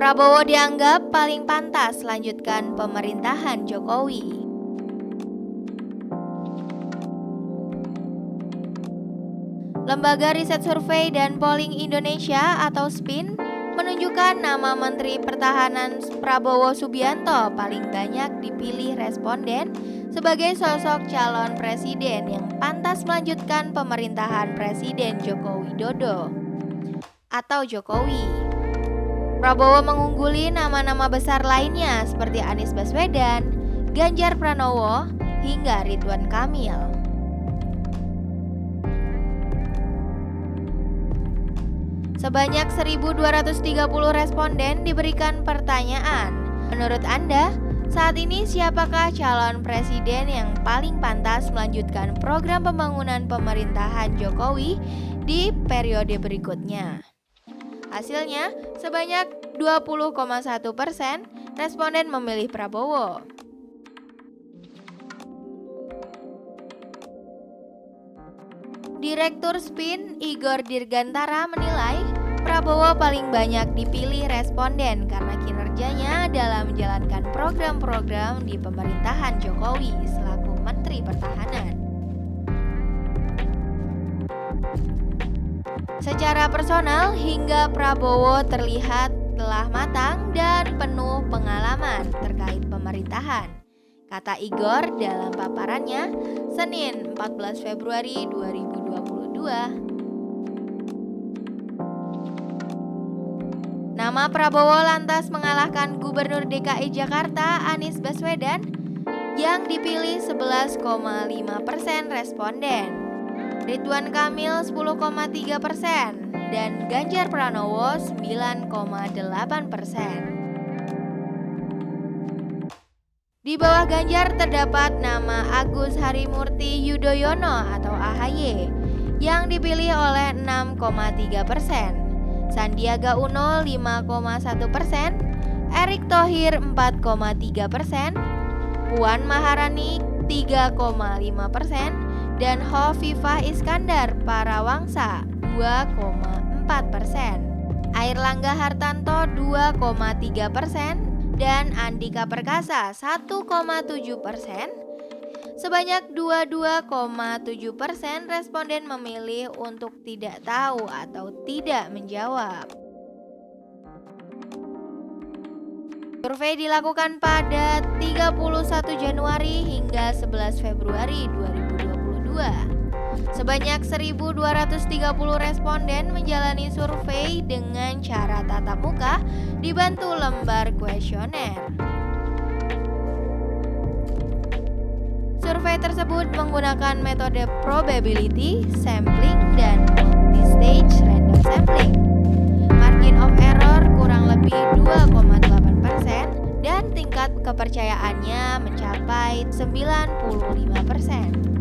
Prabowo dianggap paling pantas lanjutkan pemerintahan Jokowi. Lembaga Riset Survei dan Polling Indonesia atau SPIN menunjukkan nama Menteri Pertahanan Prabowo Subianto paling banyak dipilih responden sebagai sosok calon presiden yang pantas melanjutkan pemerintahan Presiden Joko Widodo atau Jokowi. Prabowo mengungguli nama-nama besar lainnya seperti Anies Baswedan, Ganjar Pranowo, hingga Ridwan Kamil. Sebanyak 1.230 responden diberikan pertanyaan. Menurut Anda, saat ini siapakah calon presiden yang paling pantas melanjutkan program pembangunan pemerintahan Jokowi di periode berikutnya? Hasilnya, sebanyak 20,1% responden memilih Prabowo. Direktur SPIN Igor Dirgantara menilai Prabowo paling banyak dipilih responden karena kinerjanya dalam menjalankan program-program di pemerintahan Jokowi selaku Menteri Pertahanan. Secara personal, hingga Prabowo terlihat telah matang dan penuh pengalaman terkait pemerintahan, kata Igor dalam paparannya Senin 14 Februari 2022. Nama Prabowo lantas mengalahkan Gubernur DKI Jakarta Anies Baswedan yang dipilih 11,5% responden, Ridwan Kamil 10,3% dan Ganjar Pranowo 9,8%. Di bawah Ganjar terdapat nama Agus Harimurti Yudhoyono atau AHY yang dipilih oleh 6,3%, Sandiaga Uno 5,1%, Erick Thohir 4,3%, Puan Maharani 3,5%, dan Hovifah Iskandar Parawangsa 2,4%, Airlangga Hartanto 2,3%, dan Andika Perkasa 1,7%. Sebanyak 22,7% responden memilih untuk tidak tahu atau tidak menjawab. Survei dilakukan pada 31 Januari hingga 11 Februari 2022. Sebanyak 1.230 responden menjalani survei dengan cara tatap muka dibantu lembar kuesioner. Survei tersebut menggunakan metode probability, sampling, dan multi-stage random sampling. Margin of error kurang lebih 2,8% dan tingkat kepercayaannya mencapai 95%.